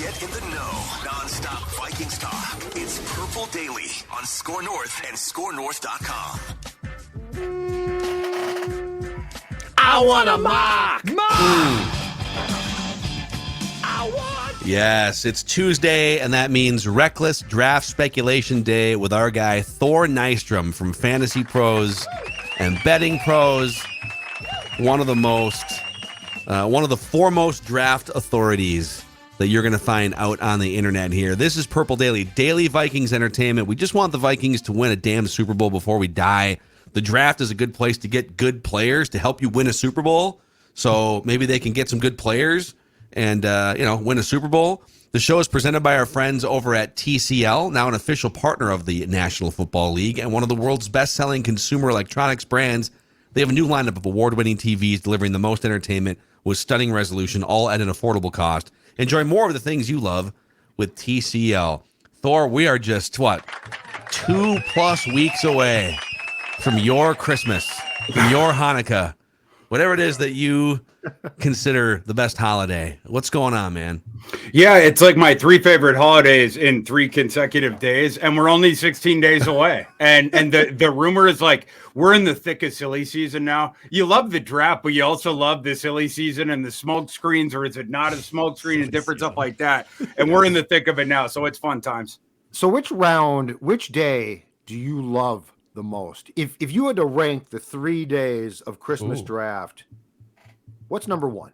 Get in the know. Non-stop Vikings talk. It's Purple Daily on Score North and ScoreNorth.com. I want a mock. Yes, it's Tuesday, and that means Reckless Draft Speculation Day with our guy Thor Nystrom from Fantasy Pros and Betting Pros. One of the foremost draft authorities that you're going to find out on the internet here. This is Purple Daily, daily Vikings entertainment. We just want the Vikings to win a damn Super Bowl before we die. The draft is a good place to get good players to help you win a Super Bowl. So maybe they can get some good players and win a Super Bowl. The show is presented by our friends over at TCL, now an official partner of the National Football League and one of the world's best-selling consumer electronics brands. They have a new lineup of award-winning TVs delivering the most entertainment with stunning resolution, all at an affordable cost. Enjoy more of the things you love with TCL. Thor, we are just, 2+ weeks away from your Christmas, from your Hanukkah, whatever it is that you consider the best holiday. What's going on, man? Yeah, it's like my 3 favorite holidays in 3 consecutive days, and we're only 16 days away. And the rumor is like we're in the thick of silly season now. You love the draft, but you also love the silly season and the smoke screens, or is it not a smoke screen and different stuff like that. And we're in the thick of it now, so it's fun times. So which day do you love the most? If you had to rank the 3 days of Christmas draft, what's number one?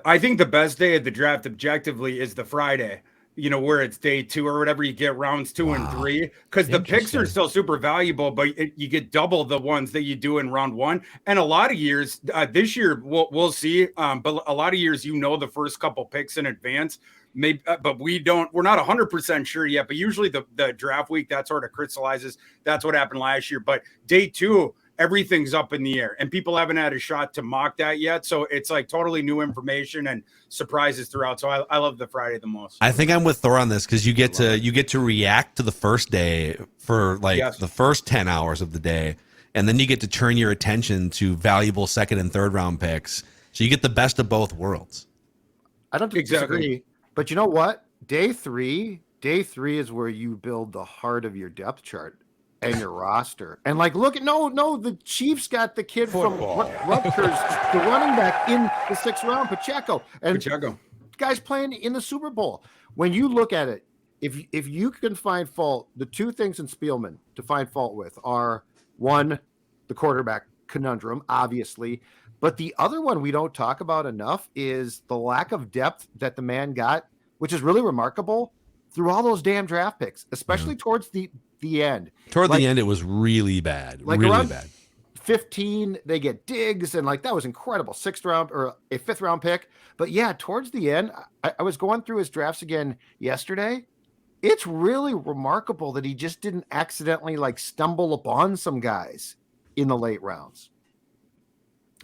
I think the best day of the draft objectively is the Friday, where it's day 2 or whatever. You get rounds 2 and 3 because the picks are still super valuable, but you get double the ones that you do in round 1. And a lot of years, this year we'll see, but a lot of years, the first couple picks in advance. Maybe, but we're not 100% sure yet, but usually the draft week, that sort of crystallizes. That's what happened last year. But day 2, everything's up in the air and people haven't had a shot to mock that yet. So it's like totally new information and surprises throughout. So I love the Friday the most. I think I'm with Thor on this because you get to react to the first day for the first 10 hours of the day. And then you get to turn your attention to valuable second and third round picks. So you get the best of both worlds. I don't disagree, but you know what? Day three is where you build the heart of your depth chart and your roster. And the Chiefs got the kid from Rutgers, the running back in the 6th round, Pacheco. And Pacheco. Guy's playing in the Super Bowl. When you look at it, if you can find fault, the 2 things in Spielman to find fault with are, 1, the quarterback conundrum, obviously. But the other one we don't talk about enough is the lack of depth that the man got, which is really remarkable through all those damn draft picks, especially towards the end. Toward the end, it was really bad. Really bad. 15, they get Diggs, and that was incredible. 6th round or a 5th round pick. But yeah, towards the end, I was going through his drafts again yesterday. It's really remarkable that he just didn't accidentally stumble upon some guys in the late rounds.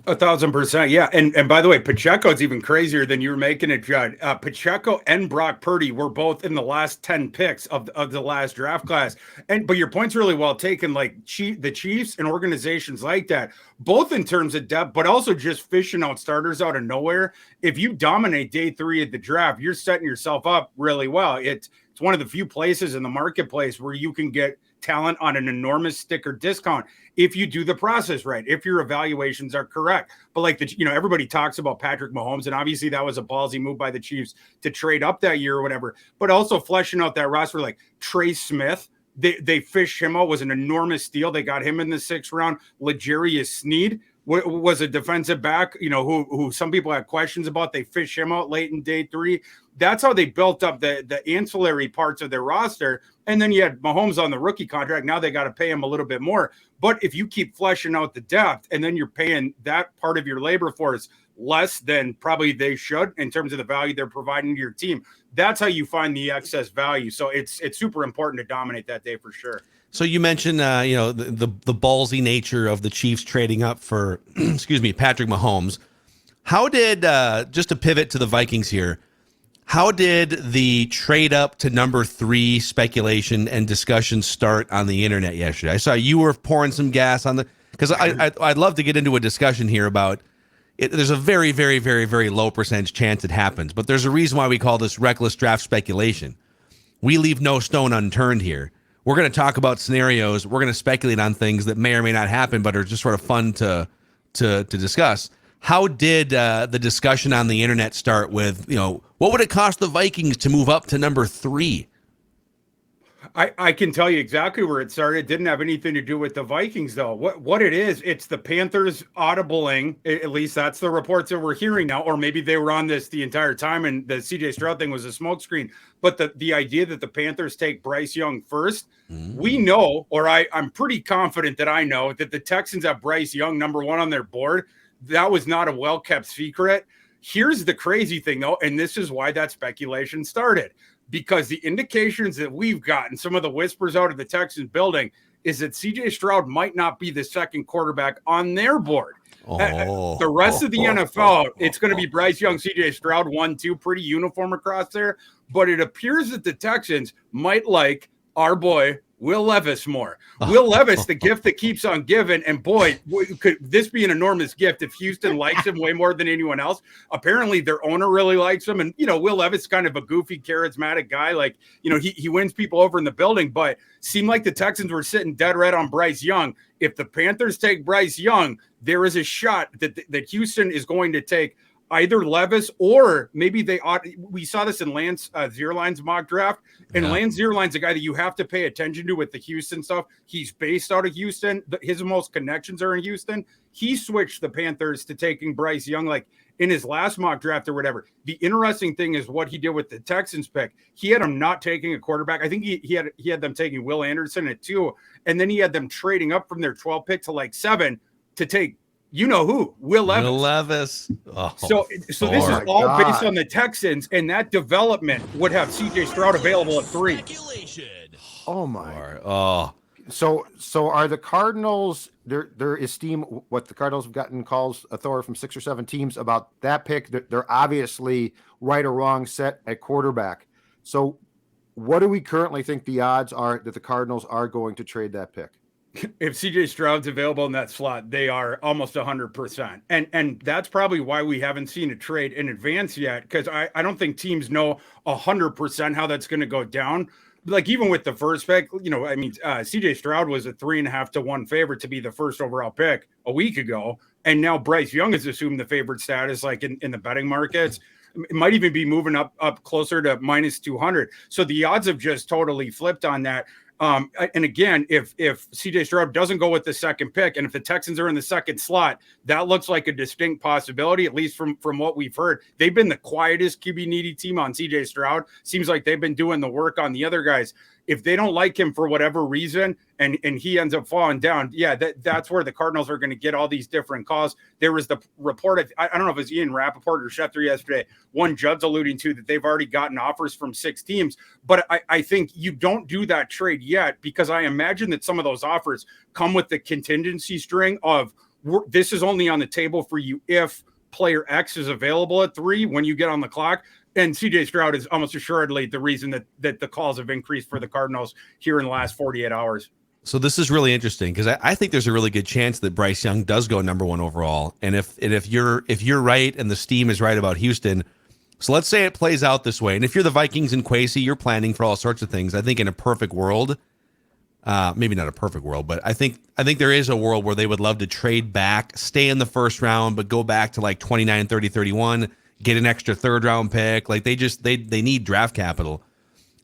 1,000%. Yeah. And by the way, Pacheco is even crazier than you were making it, Judd. Pacheco and Brock Purdy were both in the last 10 picks of the last draft class. But your point's really well taken. The Chiefs and organizations like that, both in terms of depth, but also just fishing out starters out of nowhere. If you dominate day 3 of the draft, you're setting yourself up really well. It's one of the few places in the marketplace where you can get talent on an enormous sticker discount if you do the process right, if your evaluations are correct. But everybody talks about Patrick Mahomes, and obviously that was a ballsy move by the Chiefs to trade up that year or whatever, but also fleshing out that roster, like Trey Smith. They fished him out, was an enormous steal. They got him in the 6th round. L'Jarius Sneed was a defensive back, who some people had questions about. They fished him out late in day 3. That's how they built up the ancillary parts of their roster. And then you had Mahomes on the rookie contract. Now they got to pay him a little bit more. But if you keep fleshing out the depth and then you're paying that part of your labor force less than probably they should in terms of the value they're providing to your team, that's how you find the excess value. So it's super important to dominate that day for sure. So you mentioned, the ballsy nature of the Chiefs trading up for, Patrick Mahomes. How did, just to pivot to the Vikings here, how did the trade up to number 3 speculation and discussion start on the internet yesterday? I saw you were pouring some gas on because I'd love to get into a discussion here about, there's a very, very, very, very low percentage chance it happens. But there's a reason why we call this reckless draft speculation. We leave no stone unturned here. We're going to talk about scenarios. We're going to speculate on things that may or may not happen, but are just sort of fun to discuss. How did the discussion on the internet start with, what would it cost the Vikings to move up to number 3? I can tell you exactly where it started. It didn't have anything to do with the Vikings, though. What it is, it's the Panthers audibling. At least that's the reports that we're hearing now. Or maybe they were on this the entire time and the CJ Stroud thing was a smokescreen. But the idea that the Panthers take Bryce Young first, we know, or I'm pretty confident that I know, that the Texans have Bryce Young number 1 on their board. That was not a well-kept secret. Here's the crazy thing, though, and this is why that speculation started. Because the indications that we've gotten, some of the whispers out of the Texans building, is that CJ Stroud might not be the second quarterback on their board. The rest of the NFL, it's going to be Bryce Young, CJ Stroud, 1, 2, pretty uniform across there. But it appears that the Texans might like our boy Will Levis more. Will Levis, the gift that keeps on giving. And boy, could this be an enormous gift if Houston likes him way more than anyone else. Apparently their owner really likes him. And, Will Levis is kind of a goofy, charismatic guy. Like, he wins people over in the building, but seemed like the Texans were sitting dead red on Bryce Young. If the Panthers take Bryce Young, there is a shot that Houston is going to take either Levis or maybe we saw this in Lance Zierlein's mock draft. And Lance Zierlein's a guy that you have to pay attention to with the Houston stuff. He's based out of Houston. His most connections are in Houston. He switched the Panthers to taking Bryce Young, like in his last mock draft or whatever. The interesting thing is what he did with the Texans pick. He had them not taking a quarterback. I think he had them taking Will Anderson at 2. And then he had them trading up from their 12 pick to like 7 to take who? Will Levis. Will Levis. So this is all based on the Texans, and that development would have CJ Stroud available at 3. Oh my. So are the Cardinals, their esteem, what the Cardinals have gotten calls a Thor from 6 or 7 teams about that pick? They're obviously right or wrong set at quarterback. So what do we currently think the odds are that the Cardinals are going to trade that pick? If CJ Stroud's available in that slot, they are almost 100%. And that's probably why we haven't seen a trade in advance yet, because I don't think teams know 100% how that's going to go down. Like even with the first pick, CJ Stroud was a 3.5 to 1 favorite to be the first overall pick a week ago. And now Bryce Young has assumed the favorite status, like in the betting markets. It might even be moving up closer to minus 200. So the odds have just totally flipped on that. And again, if CJ Stroud doesn't go with the second pick, and if the Texans are in the second slot, that looks like a distinct possibility, at least from what we've heard. They've been the quietest QB needy team on CJ Stroud. Seems like they've been doing the work on the other guys. If they don't like him for whatever reason and he ends up falling down, that's where the Cardinals are going to get all these different calls. There was the report, I don't know if it was Ian Rappaport or Schefter yesterday, one Judd's alluding to that they've already gotten offers from 6 teams. But I think you don't do that trade yet, because I imagine that some of those offers come with the contingency string of this is only on the table for you if player X is available at 3 when you get on the clock. And CJ Stroud is almost assuredly the reason that the calls have increased for the Cardinals here in the last 48 hours. So this is really interesting, because I think there's a really good chance that Bryce Young does go number 1 overall. And if you're right and the steam is right about Houston, so let's say it plays out this way. And if you're the Vikings and Kwesi, you're planning for all sorts of things. I think in a perfect world, maybe not a perfect world, but I think there is a world where they would love to trade back, stay in the first round, but go back to like 29, 30, 31. Get an extra 3rd round pick. Like they need draft capital.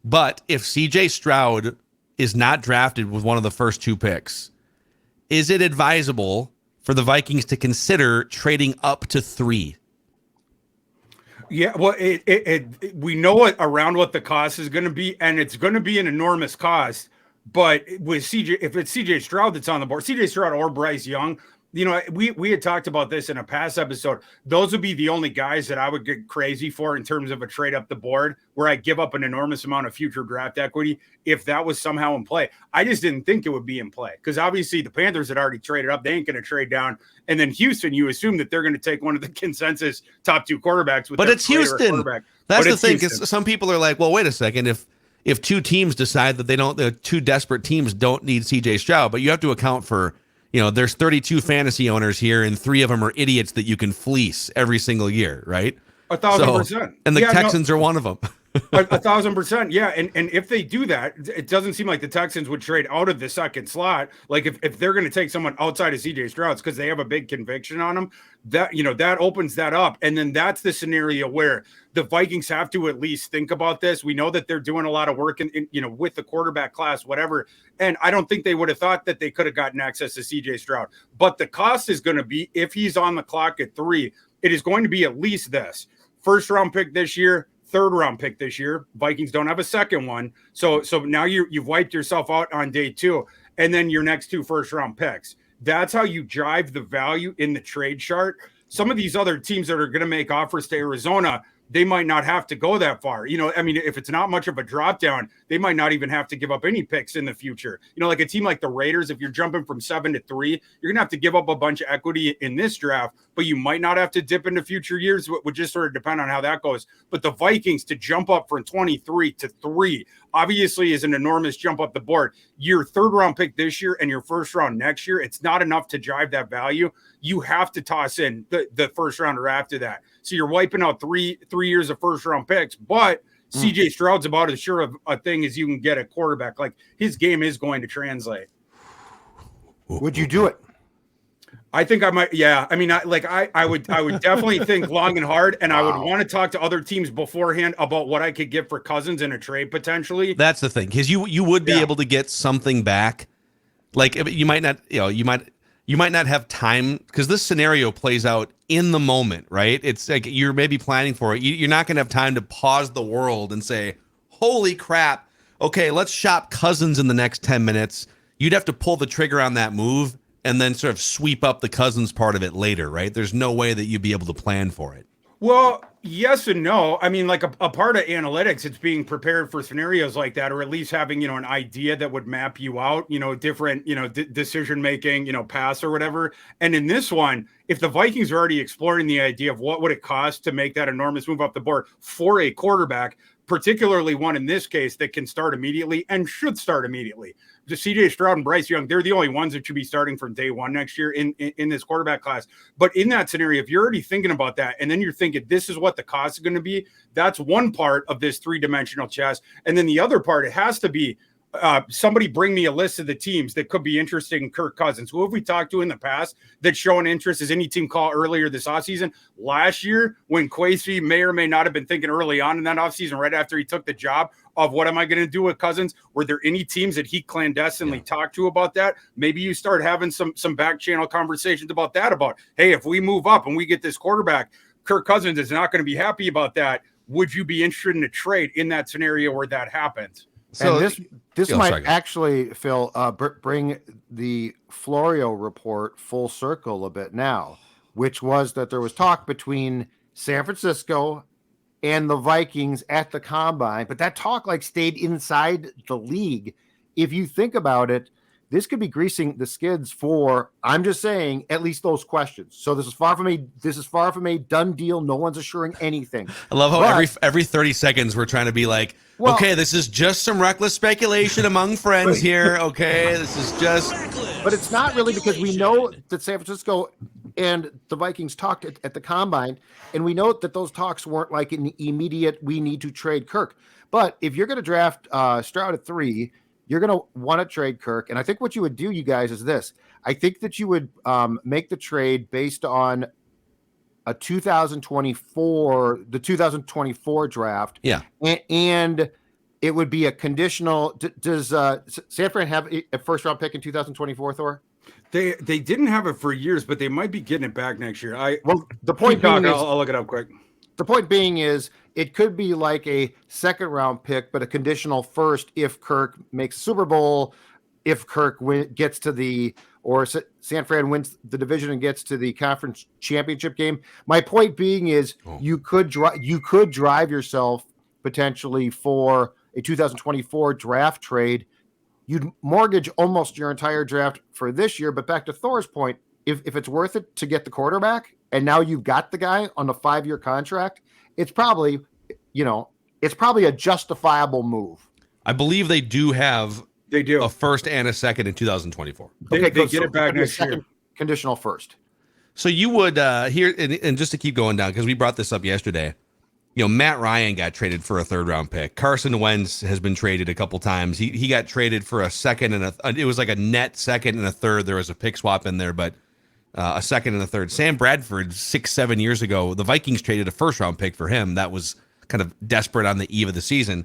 But if CJ Stroud is not drafted with one of the first 2 picks, is it advisable for the Vikings to consider trading up to 3? Yeah, well, we know around what the cost is going to be, and it's going to be an enormous cost. But with CJ, if it's CJ Stroud that's on the board, CJ Stroud or Bryce Young, we had talked about this in a past episode. Those would be the only guys that I would get crazy for in terms of a trade up the board, where I give up an enormous amount of future draft equity if that was somehow in play. I just didn't think it would be in play, because obviously the Panthers had already traded up. They ain't going to trade down. And then Houston, you assume that they're going to take one of the consensus top 2 quarterbacks. But it's Houston. That's the thing, because some people are like, well, wait a second. If 2 teams decide that the 2 desperate teams don't need CJ Stroud, but you have to account for there's 32 fantasy owners here, and 3 of them are idiots that you can fleece every single year, right? 1,000%. And the Texans are one of them. 1,000%. Yeah. And if they do that, it doesn't seem like the Texans would trade out of the second slot. Like if they're going to take someone outside of CJ Stroud because they have a big conviction on him, that opens that up. And then that's the scenario where the Vikings have to at least think about this. We know that they're doing a lot of work in with the quarterback class, whatever. And I don't think they would have thought that they could have gotten access to CJ Stroud. But the cost is going to be, if he's on the clock at 3, it is going to be at least this. First round pick this year, third round pick this year. Vikings don't have a second one. So now you've wiped yourself out on day 2, and then your next 2 first round picks. That's how you drive the value in the trade chart. Some of these other teams that are going to make offers to Arizona, they might not have to go that far. If it's not much of a drop down, they might not even have to give up any picks in the future. Like a team like the Raiders, if you're jumping from 7 to 3, you're going to have to give up a bunch of equity in this draft, but you might not have to dip into future years. It would just sort of depend on how that goes. But the Vikings to jump up from 23 to 3 obviously is an enormous jump up the board. Your third round pick this year and your first round next year, it's not enough to drive that value. You have to toss in the first rounder after that. So you're wiping out three years of first round picks, but CJ Stroud's about as sure of a thing as you can get a quarterback. Like his game is going to translate. Would you do it? I think I might. Yeah. I would definitely think long and hard, and I would want to talk to other teams beforehand about what I could get for Cousins in a trade potentially. That's the thing. Cause you would be able to get something back. Like you might not, you might not have time because this scenario plays out in the moment, right? It's like you're maybe planning for it. You're not going to have time to pause the world and say, holy crap, okay, let's shop Cousins in the next 10 minutes. You'd have to pull the trigger on that move and then sort of sweep up the Cousins part of it later, right? There's no way that you'd be able to plan for it. Well, yes and no. I mean, like a part of analytics, it's being prepared for scenarios like that, or at least having, an idea that would map you out, different, decision making, pass or whatever. And in this one, if the Vikings are already exploring the idea of what would it cost to make that enormous move up the board for a quarterback, particularly one in this case that can start immediately and should start immediately. The CJ Stroud and Bryce Young, they're the only ones that should be starting from day 1 next year in this quarterback class. But in that scenario, if you're already thinking about that, and then you're thinking this is what the cost is going to be, that's one part of this 3-dimensional chess. And then the other part, it has to be somebody bring me a list of the teams that could be interested in Kirk Cousins. Who have we talked to in the past that's showing interest? Is any team call earlier this offseason? Last year, when Kwesi may or may not have been thinking early on in that offseason, right after he took the job of what am I going to do with Cousins? Were there any teams that he clandestinely talked to about that? Maybe you start having some back channel conversations about that, about, hey, if we move up and we get this quarterback, Kirk Cousins is not going to be happy about that. Would you be interested in a trade in that scenario where that happens? So this might actually, Phil, bring the Florio report full circle a bit now, which was that there was talk between San Francisco and the Vikings at the combine, but that talk stayed inside the league. If you think about it, this could be greasing the skids for, I'm just saying, at least those questions. So this is far from a done deal. No one's assuring anything. I love how every 30 seconds we're trying to be like, okay, this is just some reckless speculation among friends here. Okay, this is just. But it's not really, because we know that San Francisco and the Vikings talked at the combine, and we know that those talks weren't like an immediate, we need to trade Kirk. But if you're going to draft Stroud at 3, you're going to want to trade Kirk. And I think what you would do, you guys, is this. I think that you would make the trade based on a 2024 draft. Yeah. And it would be a conditional. Does San Fran have a first round pick in 2024, Thor? They didn't have it for years, but they might be getting it back next year. The point being is, I'll look it up quick. The point being is, it could be like a second round pick, but a conditional first if Kirk makes Super Bowl, if Kirk gets to or San Fran wins the division and gets to the conference championship game. My point being is, you could drive yourself potentially for a 2024 draft trade. You'd mortgage almost your entire draft for this year. But back to Thor's point, if it's worth it to get the quarterback, and now you've got the guy on a 5-year contract, it's probably a justifiable move. I believe they do have They do. a first and a second in 2024. They get it back next year. Conditional first. So you would here, and just to keep going down, because we brought this up yesterday, Matt Ryan got traded for a 3rd-round pick. Carson Wentz has been traded a couple times. He got traded for a second and it was like a net second and a third. There was a pick swap in there, but a second and a third. Sam Bradford, 6-7 years ago, the Vikings traded a 1st-round pick for him. That was kind of desperate on the eve of the season.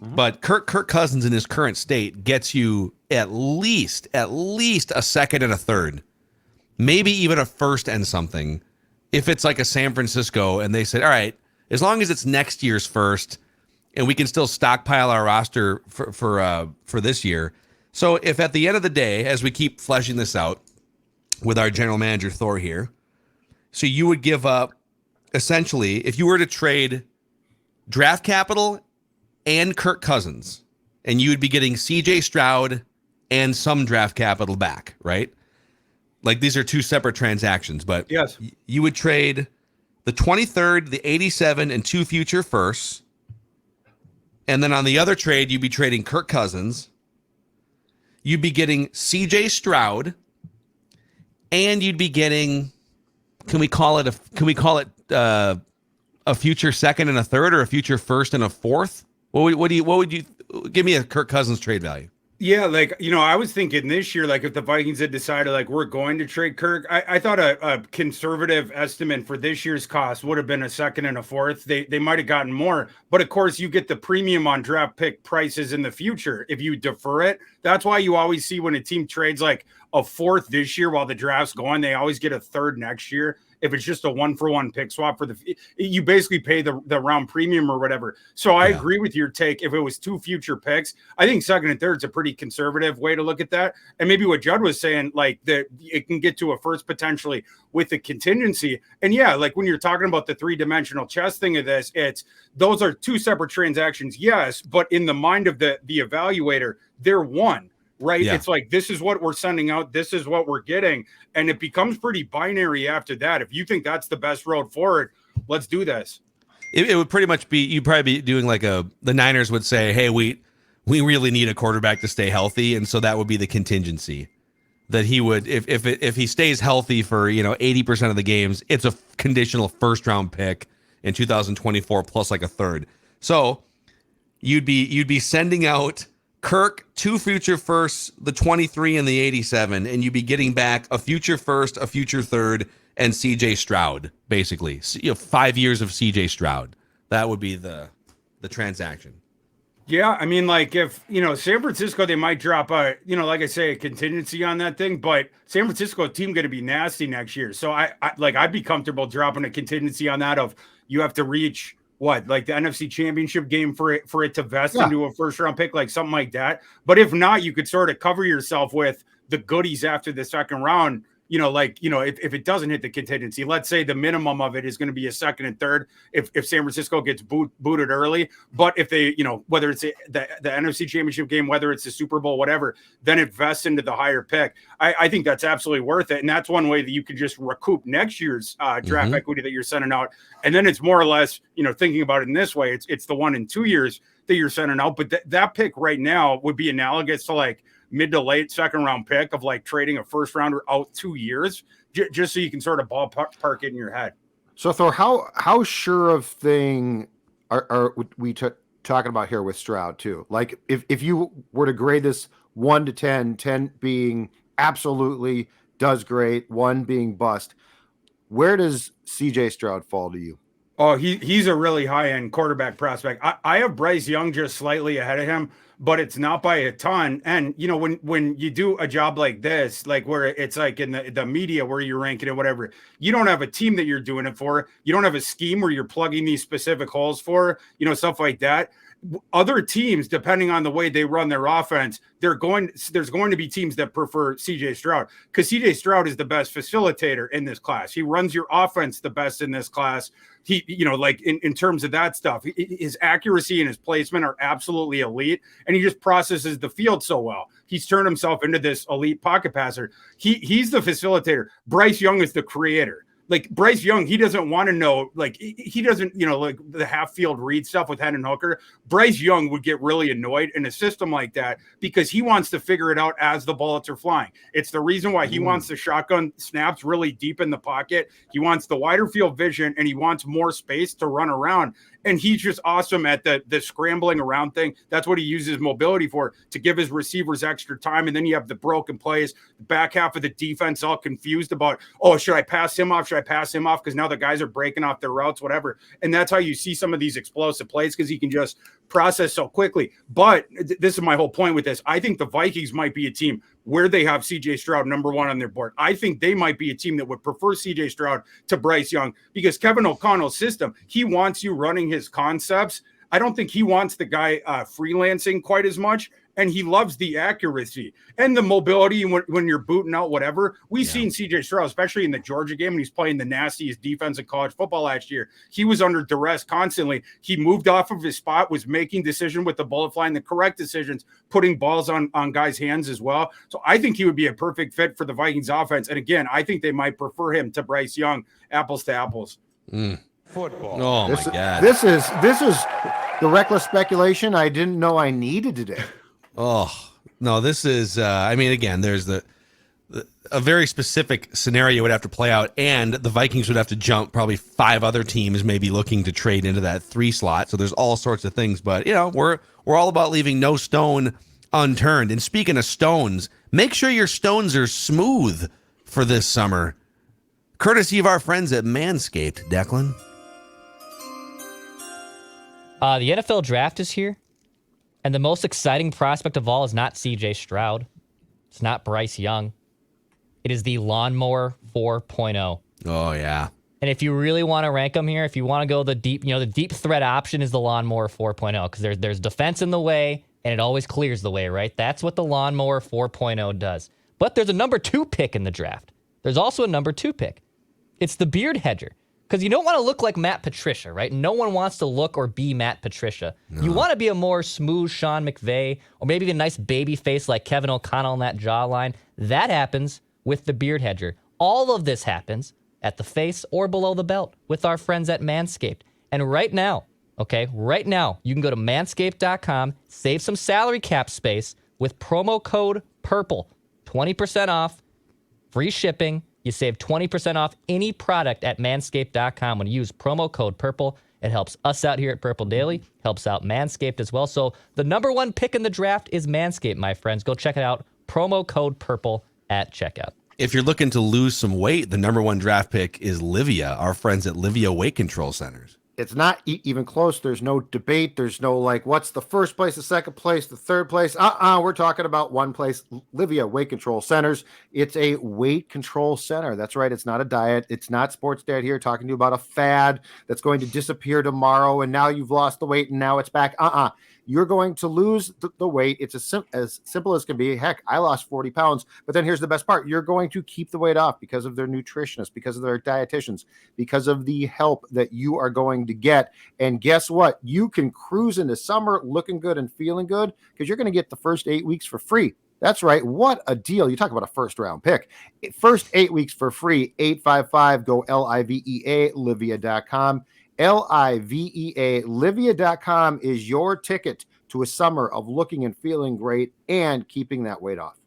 Mm-hmm. But Kirk Cousins in his current state gets you at least a second and a third, maybe even a first and something. If it's like a San Francisco and they said, all right, as long as it's next year's first and we can still stockpile our roster for this year. So if at the end of the day, as we keep fleshing this out with our general manager, Thor here, so you would give up, essentially, if you were to trade draft capital and Kirk Cousins, and you would be getting CJ Stroud and some draft capital back, right? Like these are 2 separate transactions, but yes, you would trade the 23rd, the 87, and 2 future firsts. And then on the other trade, you'd be trading Kirk Cousins. You'd be getting CJ Stroud, and you'd be getting, can we call it a future second and a third, or a future first and a fourth? What would you give me a Kirk Cousins trade value? Yeah, like, I was thinking this year, like if the Vikings had decided like we're going to trade Kirk, I thought a conservative estimate for this year's cost would have been a second and a fourth. They might have gotten more, but of course you get the premium on draft pick prices in the future if you defer it. That's why you always see when a team trades like a fourth this year while the draft's going, they always get a third next year. If it's just a 1-for-1 pick swap you basically pay the round premium or whatever. So I agree with your take. If it was 2 future picks, I think second and third is a pretty conservative way to look at that. And maybe what Judd was saying, like that it can get to a first potentially with the contingency. And yeah, like when you're talking about the 3-dimensional chess thing of this, those are 2 separate transactions. Yes. But in the mind of the evaluator, they're one. Right. Yeah. It's like, this is what we're sending out. This is what we're getting. And it becomes pretty binary after that. If you think that's the best road forward, let's do this. It would pretty much be, you'd probably be doing like the Niners would say, hey, we really need a quarterback to stay healthy. And so that would be the contingency that he would, if he stays healthy for, 80% of the games, it's a conditional 1st-round pick in 2024 plus like a third. So you'd be sending out Kirk, 2 future firsts, the 23 and the 87, and you'd be getting back a future first, a future third, and CJ Stroud, basically. 5 years of CJ Stroud. That would be the transaction. Yeah, I mean, like if, San Francisco, they might drop a, like I say, a contingency on that thing, but San Francisco team going to be nasty next year. So I'd be comfortable dropping a contingency on that of you have to reach like the NFC Championship game for it to vest into a 1st-round pick, like something like that. But if not, you could sort of cover yourself with the goodies after the 2nd round. If it doesn't hit the contingency, let's say the minimum of it is going to be a second and third if San Francisco gets booted early. But if they, whether it's the NFC Championship game, whether it's the Super Bowl, whatever, then it vests into the higher pick. I think that's absolutely worth it. And that's one way that you could just recoup next year's draft equity that you're sending out. And then it's more or less, thinking about it in this way, it's the 1 and 2 years that you're sending out. But that pick right now would be analogous to like mid to late 2nd-round pick of like trading a 1st-rounder out 2 years, just so you can sort of ballpark it in your head. So Thor, how sure of thing are we talking about here with Stroud too? Like if you were to grade this 1 to 10, 10 being absolutely does great, 1 being bust, where does CJ Stroud fall to you? Oh, he's a really high-end quarterback prospect. I have Bryce Young just slightly ahead of him, but it's not by a ton. And, when you do a job like this, like where it's like in the media where you're ranking it, whatever, you don't have a team that you're doing it for. You don't have a scheme where you're plugging these specific holes for, stuff like that. Other teams, depending on the way they run their offense, there's going to be teams that prefer CJ Stroud because CJ Stroud is the best facilitator in this class. He runs your offense the best in this class. He, like in terms of that stuff, his accuracy and his placement are absolutely elite, and he just processes the field so well. He's turned himself into this elite pocket passer. He's the facilitator. Bryce Young is the creator. Like Bryce Young, he doesn't want to know, like he doesn't, like the half field read stuff with Hendon Hooker. Bryce Young would get really annoyed in a system like that because he wants to figure it out as the bullets are flying. It's the reason why he wants the shotgun snaps really deep in the pocket. He wants the wider field vision and he wants more space to run around. And he's just awesome at the scrambling around thing. That's what he uses mobility for, to give his receivers extra time. And then you have the broken plays, the back half of the defense all confused about, oh, should I pass him off? Should I pass him off? Because now the guys are breaking off their routes, whatever. And that's how you see some of these explosive plays, because he can just process so quickly. But this is my whole point with this. I think the Vikings might be a team where they have CJ Stroud number one on their board. I think they might be a team that would prefer CJ Stroud to Bryce Young, because Kevin O'Connell's system, he wants you running his concepts. I don't think he wants the guy freelancing quite as much. And he loves the accuracy and the mobility when you're booting out whatever. We've seen CJ Stroud, especially in the Georgia game, when he's playing the nastiest defense in college football last year. He was under duress constantly. He moved off of his spot, was making decisions with the bullet flying, the correct decisions, putting balls on guys' hands as well. So I think he would be a perfect fit for the Vikings offense. And again, I think they might prefer him to Bryce Young, apples to apples. Football. Oh, my God. This is the reckless speculation I didn't know I needed today. Oh, no, this is, again, there's a very specific scenario would have to play out, and the Vikings would have to jump probably 5 other teams maybe looking to trade into that 3 slot. So there's all sorts of things, but we're all about leaving no stone unturned. And speaking of stones, make sure your stones are smooth for this summer. Courtesy of our friends at Manscaped, Declan. The NFL draft is here. And the most exciting prospect of all is not C.J. Stroud. It's not Bryce Young. It is the Lawnmower 4.0. Oh, yeah. And if you really want to rank them here, if you want to go the deep threat option is the Lawnmower 4.0, because there's defense in the way, and it always clears the way, right? That's what the Lawnmower 4.0 does. But there's a number 2 pick in the draft. There's also a number 2 pick. It's the Beard Hedger. Because you don't want to look like Matt Patricia, right? No one wants to look or be Matt Patricia. No. You want to be a more smooth Sean McVay, or maybe a nice baby face like Kevin O'Connell in that jawline. That happens with the Beard Hedger. All of this happens at the face or below the belt with our friends at Manscaped. And right now, you can go to manscaped.com, save some salary cap space with promo code PURPLE. 20% off, free shipping. You save 20% off any product at manscaped.com when you use promo code PURPLE. It helps us out here at Purple Daily, helps out Manscaped as well. So the number 1 pick in the draft is Manscaped, my friends. Go check it out. Promo code PURPLE at checkout. If you're looking to lose some weight, the number 1 draft pick is Livia, our friends at Livia Weight Control Centers. It's not even close. There's no debate. There's no what's the first place, the second place, the third place. We're talking about one place, Livia Weight Control Centers. It's a weight control center. That's right. It's not a diet. It's not Sports Dad here talking to you about a fad that's going to disappear tomorrow, and now you've lost the weight and now it's back. You're going to lose the weight. It's as simple as can be. Heck, I lost 40 pounds. But then here's the best part. You're going to keep the weight off because of their nutritionists, because of their dietitians, because of the help that you are going to get. And guess what? You can cruise into summer looking good and feeling good because you're going to get the first 8 weeks for free. That's right. What a deal. You talk about a first round pick. First 8 weeks for free. 855 go LIVEA Livia.com. LIVEA Livia.com is your ticket to a summer of looking and feeling great and keeping that weight off.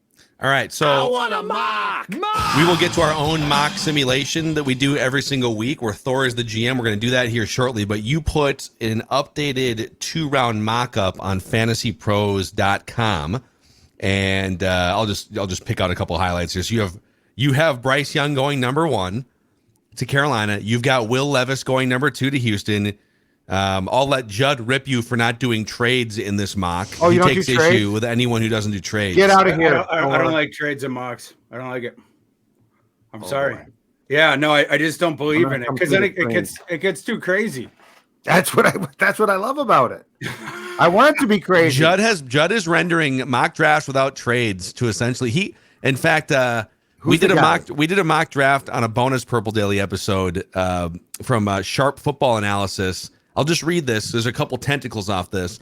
All right, so I want a mock. We will get to our own mock simulation that we do every single week where Thor is the GM. We're going to do that here shortly, but you put an updated 2-round mock-up on fantasypros.com, and I'll just pick out a couple highlights here. So you have Bryce Young going number 1 to Carolina. You've got Will Levis going number 2 to Houston. I'll let Judd rip you for not doing trades in this mock. Oh, he you don't takes do trades? issue with anyone who doesn't do trades. Get out of here. I don't like trades and mocks. I don't like it. I'm sorry. Boy. Yeah, no, I just don't believe in it because then it gets too crazy. That's what I love about it. I want it to be crazy. Judd is rendering mock drafts without trades to essentially we did a mock draft on a bonus Purple Daily episode from Sharp Football Analysis. I'll just read this. There's a couple tentacles off this.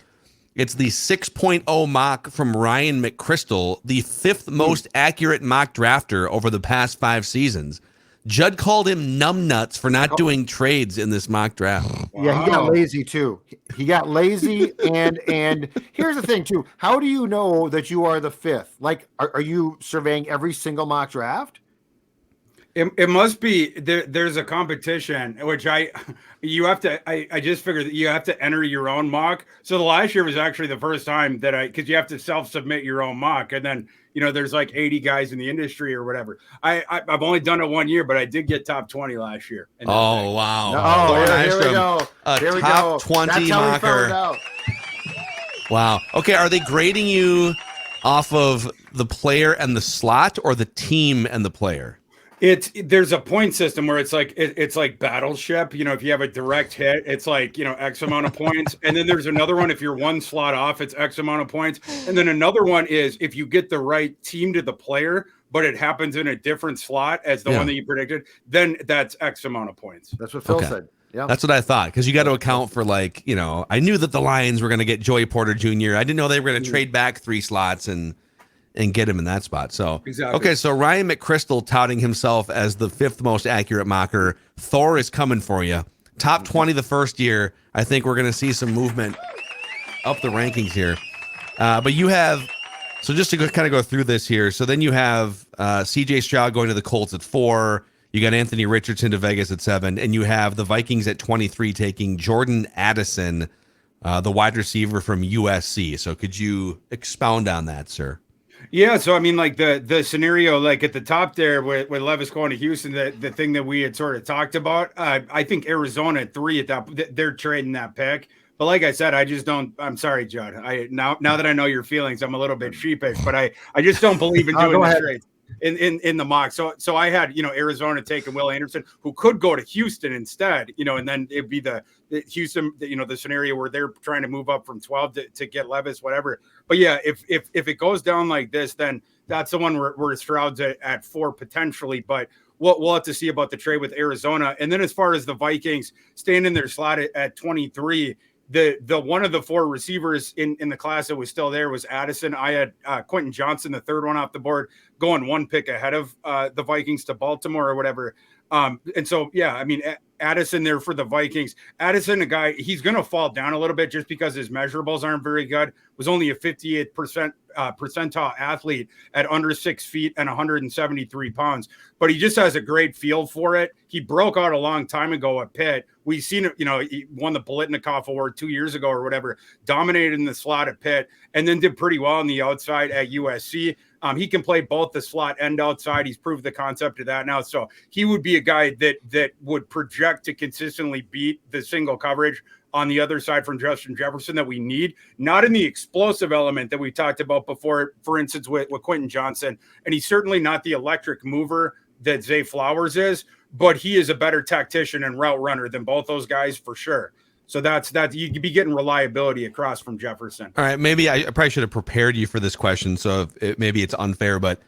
It's the 6.0 mock from Ryan McChrystal, the 5th most accurate mock drafter over the past 5 seasons. Judd called him numbnuts for not doing trades in this mock draft. Yeah, he got lazy too. He got lazy, and here's the thing too. How do you know that you are the fifth? Like, are you surveying every single mock draft? It must be there's a competition, which I just figured that you have to enter your own mock. So the last year was actually the first time that because you have to self-submit your own mock, and then there's like 80 guys in the industry or whatever. I've only done it 1 year, but I did get top 20 last year. Oh wow! Oh, here we go. Here we go. 20 That's how we found mocker. out. Wow. Okay, are they grading you off of the player and the slot, or the team and the player? There's a point system where it's like Battleship. If you have a direct hit, it's like X amount of points, and then there's another one if you're one slot off, it's X amount of points, and then another one is if you get the right team to the player, but it happens in a different slot as the one that you predicted, then that's X amount of points. That's what Phil said. Yeah, that's what I thought, because you got to account for I knew that the Lions were going to get Joey Porter Jr. I didn't know they were going to trade back 3 slots and get him in that spot. So exactly. Okay, so Ryan McChrystal touting himself as the 5th most accurate mocker. Thor is coming for you. Top 20 the first year. I think we're going to see some movement up the rankings here. But you have, so just to kind of go through this here. So then you have CJ Stroud going to the Colts at 4. You got Anthony Richardson to Vegas at 7, and you have the Vikings at 23 taking Jordan Addison, the wide receiver from USC. So could you expound on that, sir? Yeah, so I mean, like the scenario, like at the top there with Levis going to Houston, the thing that we had sort of talked about, I think Arizona at 3 at that, they're trading that pick. But like I said, I just don't. I'm sorry, Judd. Now that I know your feelings, I'm a little bit sheepish, but I just don't believe in doing the trades in the mock. So I had Arizona taking Will Anderson, who could go to Houston instead, and then it'd be the Houston, the scenario where they're trying to move up from 12 to get Levis, whatever. But yeah, if it goes down like this, then that's the one where Stroud's at 4 potentially. But we'll have to see about the trade with Arizona. And then as far as the Vikings staying in their slot at 23. The one of the 4 receivers in the class that was still there was Addison. I had Quentin Johnson, the 3rd one off the board, going 1 pick ahead of the Vikings to Baltimore or whatever. And so, yeah, I mean, Addison there for the Vikings. Addison, a guy, he's going to fall down a little bit just because his measurables aren't very good. Was only a 58% percentile athlete at under 6 feet and 173 pounds. But he just has a great feel for it. He broke out a long time ago at Pitt. We've seen it, he won the Bolitnikoff Award 2 years ago or whatever, dominated in the slot at Pitt, and then did pretty well on the outside at USC. He can play both the slot and outside. He's proved the concept of that now. So he would be a guy that would project to consistently beat the single coverage on the other side from Justin Jefferson that we need, not in the explosive element that we talked about before, for instance, with Quentin Johnson. And he's certainly not the electric mover that Zay Flowers is, but he is a better tactician and route runner than both those guys for sure. So that's you could be getting reliability across from Jefferson. All right, maybe I probably should have prepared you for this question, so maybe it's unfair, but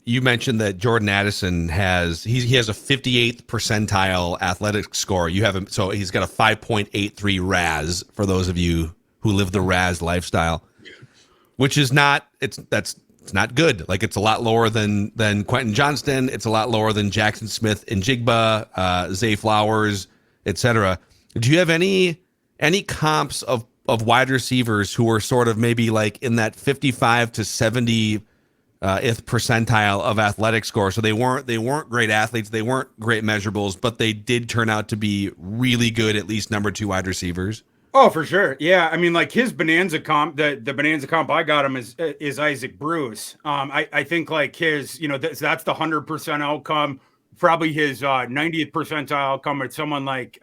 you mentioned that Jordan Addison he has a 58th percentile athletic score. You have him, so he's got a 5.83 RAS for those of you who live the RAS lifestyle, which is not it's not good. Like, it's a lot lower than Quentin Johnston. It's a lot lower than Jackson Smith and Jigba, Zay Flowers, etc. Do you have any comps of wide receivers who are sort of maybe like in that 55 to 70th percentile of athletic score? So they weren't great athletes, they weren't great measurables, but they did turn out to be really good, at least number 2 wide receivers. Oh, for sure. Yeah. I mean, like his Bonanza comp, the Bonanza comp I got him is Isaac Bruce. I think like his, that's the 100% outcome, probably his 90th percentile outcome with someone like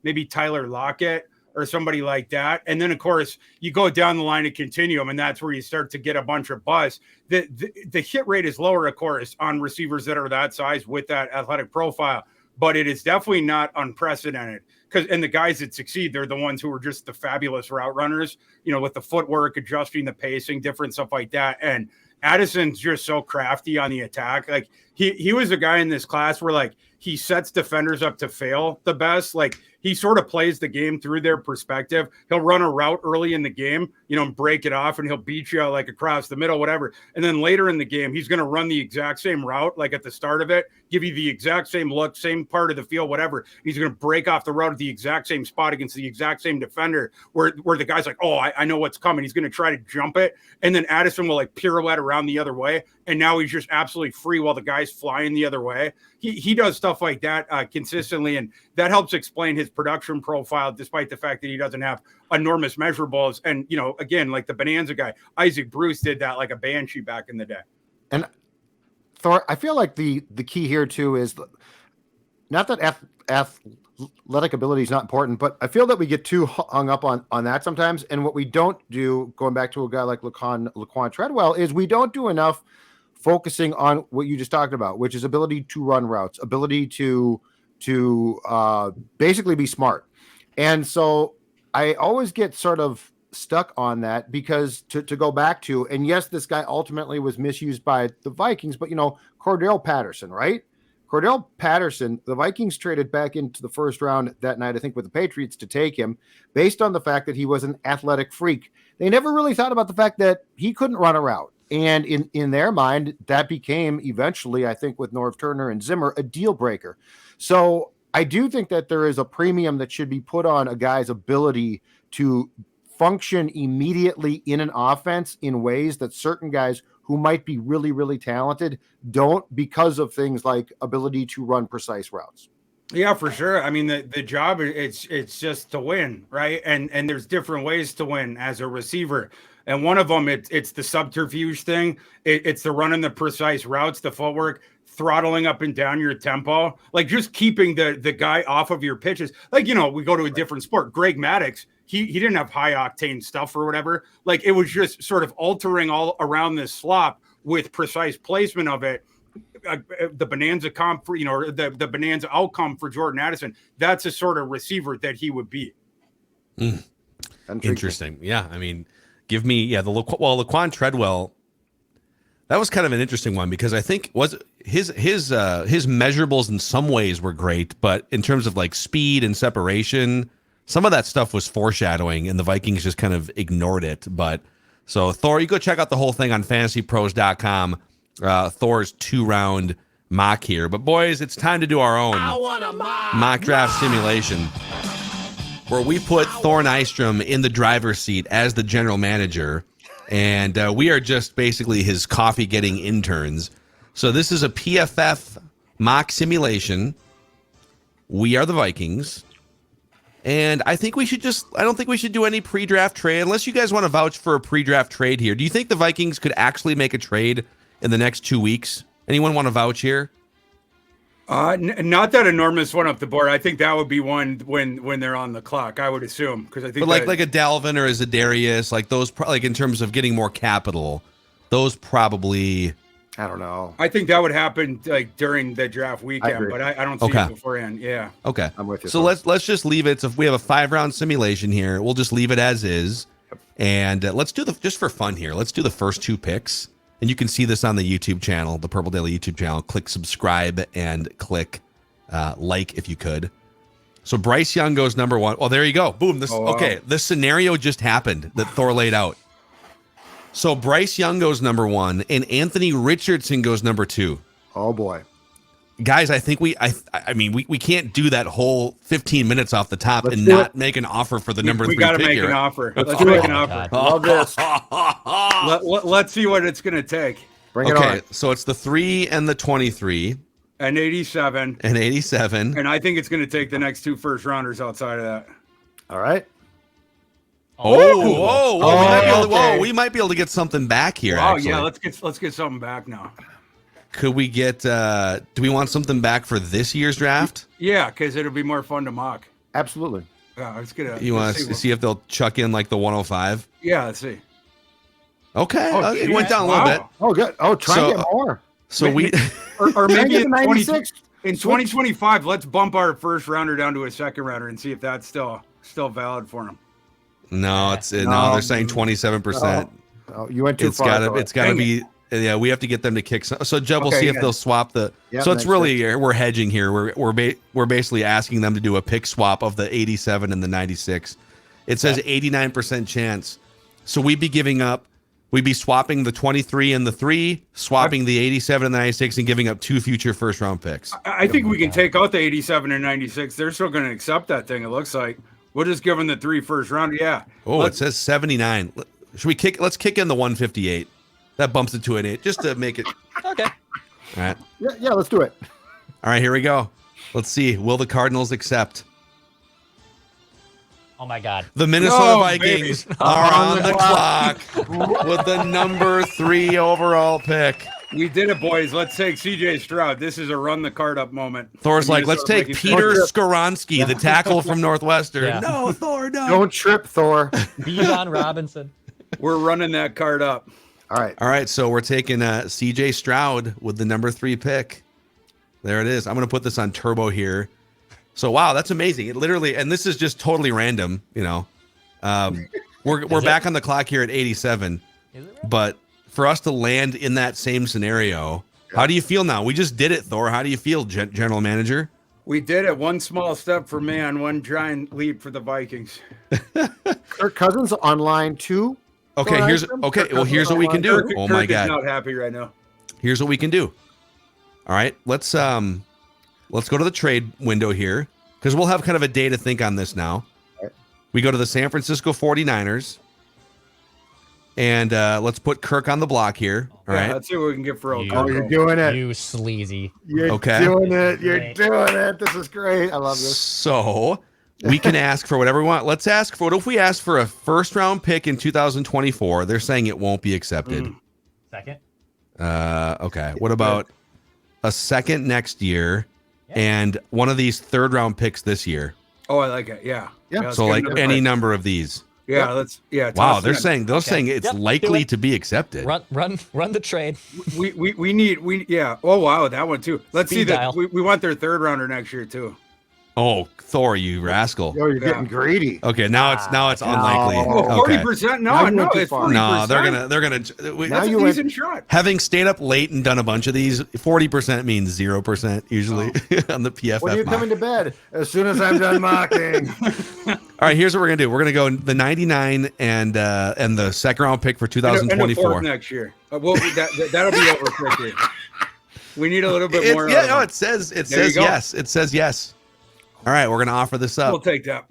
maybe Tyler Lockett or somebody like that. And then, of course, you go down the line of continuum, and that's where you start to get a bunch of buzz. The hit rate is lower, of course, on receivers that are that size with that athletic profile, but it is definitely not unprecedented. And the guys that succeed, they're the ones who are just the fabulous route runners, with the footwork, adjusting the pacing, different stuff like that. And Addison's just so crafty on the attack. Like he was a guy in this class where like he sets defenders up to fail the best. Like he sort of plays the game through their perspective. He'll run a route early in the game, and break it off, and he'll beat you like across the middle, whatever. And then later in the game, he's going to run the exact same route, like at the start of it, give you the exact same look, same part of the field, whatever. He's going to break off the route at the exact same spot against the exact same defender where the guy's like, oh, I know what's coming. He's going to try to jump it. And then Addison will like pirouette around the other way. And now he's just absolutely free while the guy's flying the other way. He does stuff like that consistently, and that helps explain his production profile, despite the fact that he doesn't have enormous measurables. And, again, like the Bonanza guy, Isaac Bruce did that like a banshee back in the day. And Thor, I feel like the key here too is not that athletic ability is not important, but I feel that we get too hung up on that sometimes. And what we don't do, going back to a guy like Laquan Treadwell, is we don't do enough focusing on what you just talked about, which is ability to run routes, ability to basically be smart. And so I always get sort of stuck on that because to go back to, and yes, this guy ultimately was misused by the Vikings, but Cordell Patterson, right? Cordell Patterson, the Vikings traded back into the first round that night, I think, with the Patriots to take him based on the fact that he was an athletic freak. They never really thought about the fact that he couldn't run a route. And in their mind, that became eventually, I think, with Norv Turner and Zimmer, a deal breaker. So I do think that there is a premium that should be put on a guy's ability to function immediately in an offense in ways that certain guys who might be really, really talented don't, because of things like ability to run precise routes. Yeah, for sure. I mean, the job, it's just to win, right? And there's different ways to win as a receiver. And one of them, it's the subterfuge thing. It's the running the precise routes, the footwork, throttling up and down your tempo, like just keeping the guy off of your pitches. Like, we go to a different sport. Greg Maddux, he didn't have high octane stuff or whatever. Like it was just sort of altering all around this slop with precise placement of it. The Bonanza comp for, the Bonanza outcome for Jordan Addison. That's a sort of receiver that he would be. Interesting. Yeah. I mean, give me, Laquan Treadwell, that was kind of an interesting one because I think his measurables in some ways were great, but in terms of like speed and separation, some of that stuff was foreshadowing and the Vikings just kind of ignored it. But so Thor, you go check out the whole thing on fantasypros.com. Thor's 2-round mock here. But boys, it's time to do our own mock draft simulation where we put Thor Nystrom in the driver's seat as the general manager, and we are just basically his coffee-getting interns. So this is a PFF mock simulation. We are the Vikings, and I think we should I don't think we should do any pre-draft trade, unless you guys want to vouch for a pre-draft trade here. Do you think the Vikings could actually make a trade in the next 2 weeks? Anyone want to vouch here? Not that enormous one up the board. I think that would be one when they're on the clock, I would assume, because I think. But like a Dalvin or a Za'Darius, like those, like in terms of getting more capital, those probably. I don't know. I think that would happen like during the draft weekend, but I don't see it beforehand. Yeah. Okay. I'm with you. So let's just leave it. So if we have a 5-round simulation here, we'll just leave it as is, and let's do just for fun here. Let's do the first 2 picks. And you can see this on the YouTube channel, the Purple Daily YouTube channel. Click subscribe and click like if you could. So Bryce Young goes number 1. Oh, there you go. Boom. Okay, the scenario just happened that Thor laid out. So Bryce Young goes number 1, and Anthony Richardson goes number 2. Oh boy, guys! I think we can't do that whole 15 minutes off the top and not make an offer for the number 3 pick. We got to make an offer. Let's make an offer. Love this. Let's see what it's going to take. Bring it on. Okay, so it's the 3 and the 23. And 87. And 87. And I think it's going to take the next 2 first-rounders outside of that. All right. We might be able to get something back here. Oh, actually. yeah, let's get something back now. Could we get, do we want something back for this year's draft? Yeah, because it'll be more fun to mock. Absolutely. Yeah, let's get You want to see if they'll chuck in like the 105? Yeah, let's see. Okay, it went down a little bit. Oh, good. Oh, try to get more. So or maybe in 96. In 2025, let's bump our first rounder down to a second rounder and see if that's still valid for him. No, they're saying 27%. Oh, you went too far. It's got to Yeah, we have to get them to kick. So Jeb, we'll Okay, see if yeah. they'll swap the. Yeah, so it's makes really we're hedging here. We're basically asking them to do a pick swap of the 87 and the 96. It says 89% chance. So we'd be giving up. We'd be swapping the 23 and the 3, swapping the 87 and the 96, and giving up 2 future first round picks. I think we can take out the 87 and 96. They're still going to accept that thing. It looks like we'll just give them the 3 first round. Yeah. Oh, it says 79. Should we kick? Let's kick in the 158. That bumps it to an 8 just to make it. Okay. All right. Yeah, let's do it. All right, here we go. Let's see. Will the Cardinals accept? Oh my God. The Minnesota No, Vikings baby. are on the clock with the number 3 overall pick. We did it, boys. Let's take CJ Stroud. This is a run the card up moment. Thor's The like, let's Minnesota take Vikings- Peter Skoronsky, the tackle from Northwestern. Yeah. No, Thor, no. Don't trip, Thor. Bijan Robinson. We're running that card up. All right. All right, so we're taking CJ Stroud with the number 3 pick. There it is. I'm going to put this on turbo here. So, wow, that's amazing. It literally, and this is just totally random, you know. We're back on the clock here at 87. Is it right? But for us to land in that same scenario, how do you feel now? We just did it, Thor. How do you feel, general manager? We did it. One small step for man, one giant leap for the Vikings. Kirk Cousins online too. Okay, Thor here's Iceman? okay. Kirk Well, here's what we can do. Kirk, Oh my Kirk is God. not happy right now. Here's what we can do. All right, let's go to the trade window here because we'll have kind of a day to think on this now. Right. We go to the San Francisco 49ers and let's put Kirk on the block here. All Yeah, right. let's see what we can get for old You- Oh, Kirk. you're doing it. You sleazy. You're Okay. doing it. You're Great. doing it. This is great. I love this. So we can ask for whatever we want. Let's ask for, what if we ask for a first round pick in 2024? They're saying it won't be accepted. Second. Okay. What about a second next year and one of these third round picks this year? Oh, I like it. Yeah. Yeah. let's So get like another any pick. number of these. Yeah, let's. Yeah. Wow, toss they're it in. saying it's Yep, do likely it. to be accepted. Run the trade. We need. Yeah. Oh wow, that one too. Let's Speed see that. dial. We want their third rounder next year too. Oh, Thor, you rascal. Oh, you're Yeah. getting greedy. Okay, now it's unlikely. Oh, Okay. 40%. Now No, you no, went too it's far. 40%. No, they're gonna. Now That's you a went- decent shot. Having stayed up late and done a bunch of these, 40% means 0% usually on the PFF. When are you mock. coming to bed? As soon as I'm done mocking. All right, here's what we're gonna do. We're gonna go the 99 and the second round pick for And a fourth 2024. next year. Well, that'll be over quickly. We need a little bit more. Yeah, of no, them. it says There you go. yes. It says yes. All right, we're gonna offer this We'll up. take that.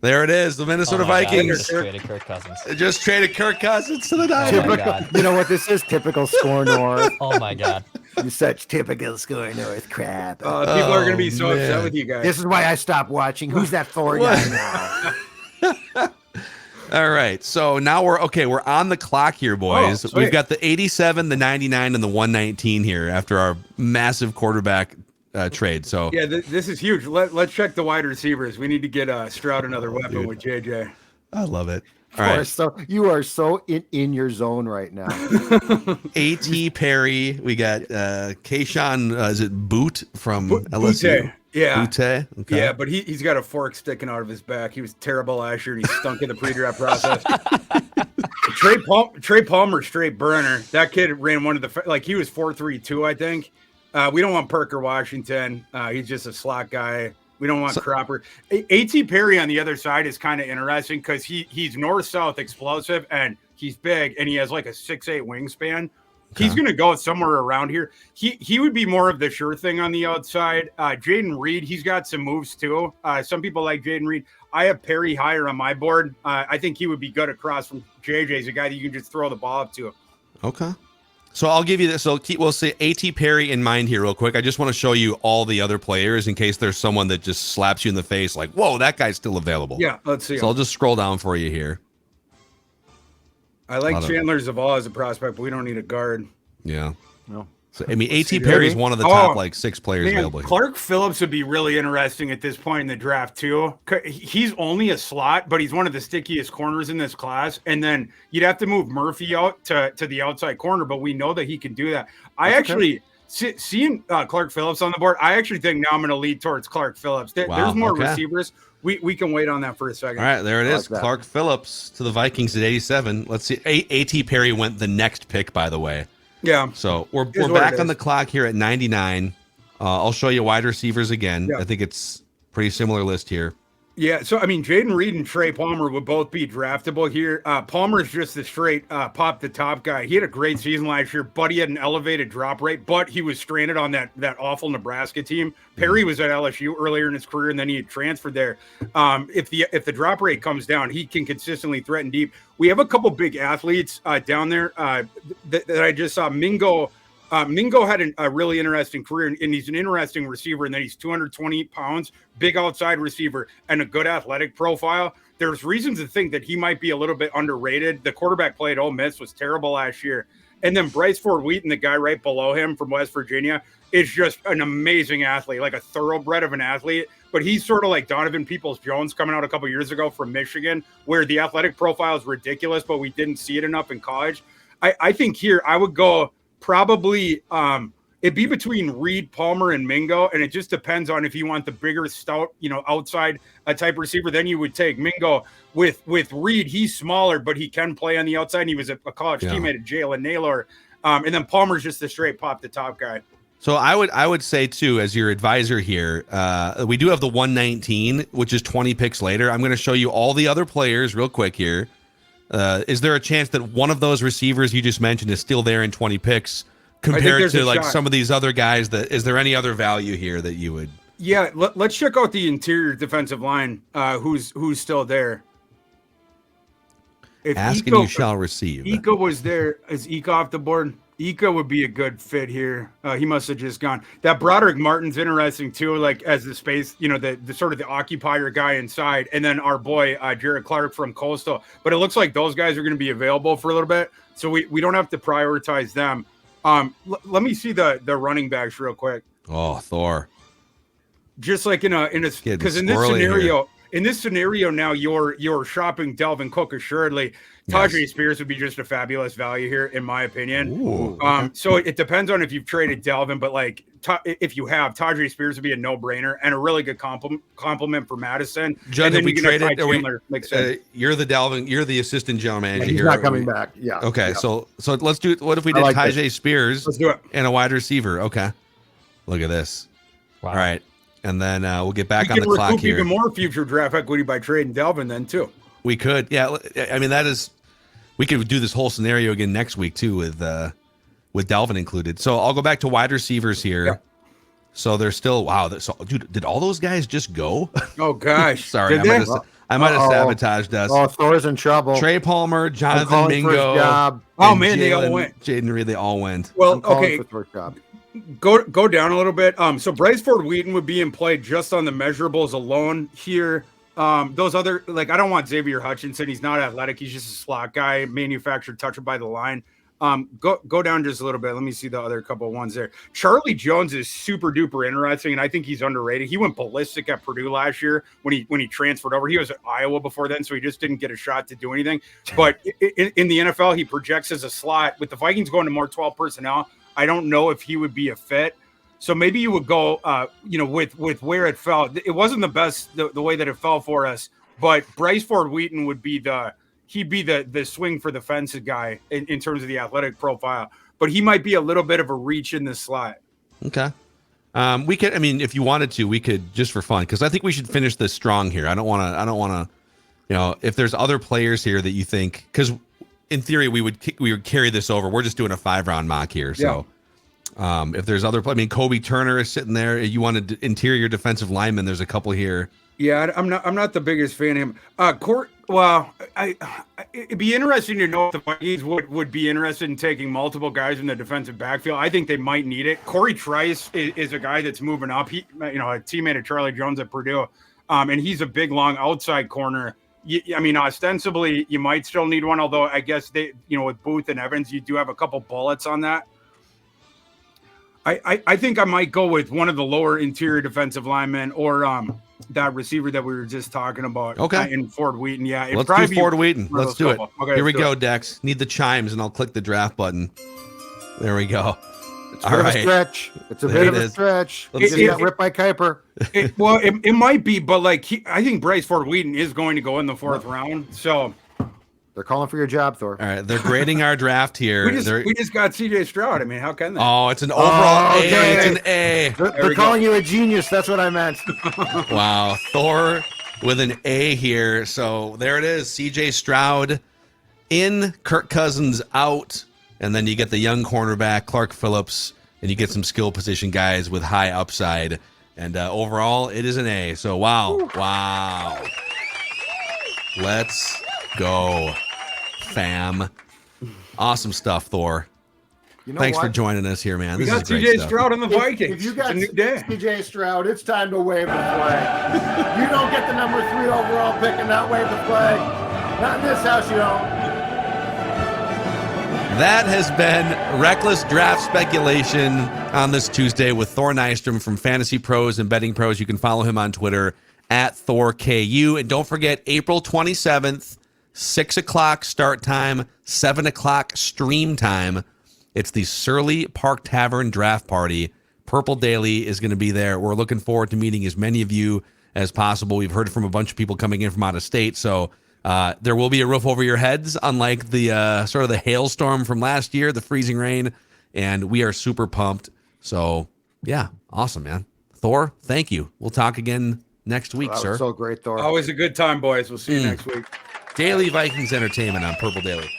There it is. The Minnesota Oh my God, Vikings just traded Kirk Cousins. just traded Kirk Cousins to the Oh Niners. my God. You know what this is? Typical Score North. Oh my God. You're such typical Score North crap. People are going to be so man. upset with you guys. This is why I stopped watching. Who's that Thor guy now? All right, so now we're on the clock here, boys. sweet. We've got the 87, the 99, and the 119 here after our massive quarterback trade. So Yeah, this is huge. Let's check the wide receivers. We need to get Stroud another weapon with JJ. I love it. All right, So you are so in your zone right now. A.T. Perry. We got Kayshawn. Is it Boot from LSU? Butte. Yeah. Butte. Okay. Yeah, but he's got a fork sticking out of his back. He was terrible last year, and he stunk in the pre-draft process. Trey Palmer, straight burner. That kid ran one of the he was 4.32, I think. We don't want Parker Washington. He's just a slot guy. We don't want Cropper. A.T. Perry on the other side is kind of interesting because he's north-south explosive and he's big and he has like a 6'8" wingspan. Okay. He's going to go somewhere around here. He would be more of the sure thing on the outside. Jaden Reed, he's got some moves too. Some people like Jaden Reed. I have Perry higher on my board. I think he would be good across from JJ. He's a guy that you can just throw the ball up to. Okay. So I'll give you this. So we'll say A.T. Perry in mind here real quick. I just want to show you all the other players in case there's someone that just slaps you in the face like, whoa, that guy's still available. Yeah, let's see. So I'll just scroll down for you here. I like lot of- Chandler Zavala as a prospect, but we don't need a guard. Yeah. No. So I mean, A.T. see Perry is Perry. one of the top Oh, 6 players Man, available here. Clark Phillips would be really interesting at this point in the draft too. He's only a slot, but he's one of the stickiest corners in this class. And then you'd have to move Murphy out to the outside corner, but we know that he can do that. Seeing Clark Phillips on the board, I actually think now I'm going to lead towards Clark Phillips. Wow, There's more okay. receivers we can wait on that for a second. All right, there it is. like that. Clark Phillips to the Vikings at 87. Let's see. A.T. Perry went the next pick, by the way. Yeah. So we're what back it on is. the clock here at 99. I'll show you wide receivers again. Yeah. I think it's pretty similar list here. Yeah, so I mean, Jaden Reed and Trey Palmer would both be draftable here. Palmer is just the straight pop the top guy. He had a great season last year, but he had an elevated drop rate, but he was stranded on that awful Nebraska team. Perry was at LSU earlier in his career, and then he had transferred there. If the drop rate comes down, he can consistently threaten deep. We have a couple big athletes down there that I just saw. Mingo had a really interesting career, and he's an interesting receiver, and then he's 220 pounds, big outside receiver, and a good athletic profile. There's reasons to think that he might be a little bit underrated. The quarterback play at Ole Miss was terrible last year. And then Bryce Ford Wheaton, the guy right below him from West Virginia, is just an amazing athlete, like a thoroughbred of an athlete. But he's sort of like Donovan Peoples-Jones coming out a couple years ago from Michigan, where the athletic profile is ridiculous, but we didn't see it enough in college. I think here I would go probably it'd be between Reed, Palmer, and Mingo, and it just depends on if you want the bigger, stout, outside type receiver. Then you would take Mingo. With Reed, he's smaller, but he can play on the outside. And he was a college teammate of Jalen Naylor, and then Palmer's just a straight pop the top guy. So I would say too, as your advisor here, we do have the 119, which is 20 picks later. I'm going to show you all the other players real quick here. Is there a chance that one of those receivers you just mentioned is still there in 20 picks compared to like some of these other guys? Is there any other value here that you would? Yeah, let's check out the interior defensive line. Who's still there? If Ask and you shall receive. Ika was there. Is Ika off the board? Ika would be a good fit here. He must have just gone. That Broderick Martin's interesting too, like as the space, the sort of the occupier guy inside, and then our boy Jared Clark from Coastal. But it looks like those guys are going to be available for a little bit, so we don't have to prioritize them. Let me see the running backs real quick. Oh, Thor. Just like because in this scenario now you're shopping Delvin Cook assuredly. Tajay Spears would be just a fabulous value here, in my opinion. Ooh, okay. So it depends on if you've traded Delvin, but like if you have, Tajay Spears would be a no-brainer and a really good compliment for Madison. Judd, if we traded, you're the assistant general manager he's here. not coming back. Yeah. Okay, yeah. so let's do. What if we did Tajay Spears? Let's do it. And a wide receiver. Okay, look at this. Wow. All right, and then we'll get back We on the can clock recoup here. even more future draft equity by trading Delvin then too. We could, yeah. I mean, we could do this whole scenario again next week too, with Delvin included. So I'll go back to wide receivers here. Yeah. So they're still dude. Did all those guys just go? Oh gosh, Sorry, I might have sabotaged us. Oh, Thor's in trouble. Trey Palmer, Jonathan Mingo. Oh man, they all went. Jaden Reed, they all went. Well, okay. For Thor's job. Go down a little bit. So Bryce Ford Wheaton would be in play just on the measurables alone here. Those other, like, I don't want Xavier Hutchinson. He's not athletic. He's just a slot guy, manufactured toucher by the line. Go down just a little bit. Let me see the other couple of ones there. Charlie Jones is super duper interesting, and I think he's underrated. He went ballistic at Purdue last year when he transferred over. He was at Iowa before then, so he just didn't get a shot to do anything. But in the NFL, he projects as a slot. With the Vikings going to more 12 personnel, I don't know if he would be a fit. So maybe you would go, with where it fell. It wasn't the best the way that it fell for us, but Bryce Ford Wheaton would be the swing for the fences guy in terms of the athletic profile. But he might be a little bit of a reach in the slot. Okay. We could. I mean, if you wanted to, we could just for fun, because I think we should finish this strong here. I don't want to. If there's other players here that you think, because in theory we would carry this over. We're just doing a 5-round mock here, so. Yeah. If there's other, Kobe Turner is sitting there. You wanted interior defensive lineman. There's a couple here. Yeah, I'm not the biggest fan of him. It'd be interesting to know if the Vikings would be interested in taking multiple guys in the defensive backfield. I think they might need it. Corey Trice is a guy that's moving up. He, a teammate of Charlie Jones at Purdue, and he's a big, long outside corner. Ostensibly you might still need one, although I guess they, with Booth and Evans, you do have a couple bullets on that. I think I might go with one of the lower interior defensive linemen or that receiver that we were just talking about. Okay. In Ford Wheaton. Yeah. Let's do Ford Wheaton. Let's do it. Okay, Here we go, Dex. Need the chimes and I'll click the draft button. There we go. It's a bit of a stretch. It's a bit of a stretch. He just got ripped by Kuiper. It might be, but like I think Bryce Ford Wheaton is going to go in the 4th round. So they're calling for your job, Thor. All right, they're grading our draft here. We just got CJ Stroud. I mean, how can they? Oh, it's an overall A. It's an A. They're calling you a genius. That's what I meant. Wow, Thor with an A here. So there it is. CJ Stroud in, Kirk Cousins out, and then you get the young cornerback Clark Phillips, and you get some skill position guys with high upside. And overall, it is an A. So wow. Let's go, fam. Awesome stuff, Thor. Thanks for joining us here, man. We this got is great CJ stuff. Stroud on the Vikings. If you got CJ Stroud, it's time to wave the flag. You don't get the number 3 overall pick and not wave the flag. Not in this house, you don't. That has been Reckless Draft Speculation on this Tuesday with Thor Nystrom from Fantasy Pros and Betting Pros. You can follow him on Twitter at ThorKU. And don't forget, April 27th, 6 o'clock start time, 7 o'clock stream time. It's the Surly Park Tavern Draft Party. Purple Daily is going to be there. We're looking forward to meeting as many of you as possible. We've heard from a bunch of people coming in from out of state, so there will be a roof over your heads, unlike the sort of the hailstorm from last year, the freezing rain, and we are super pumped. So, yeah, awesome, man. Thor, thank you. We'll talk again next week, sir. So great, Thor. Always a good time, boys. We'll see you next week. Daily Vikings Entertainment on Purple Daily.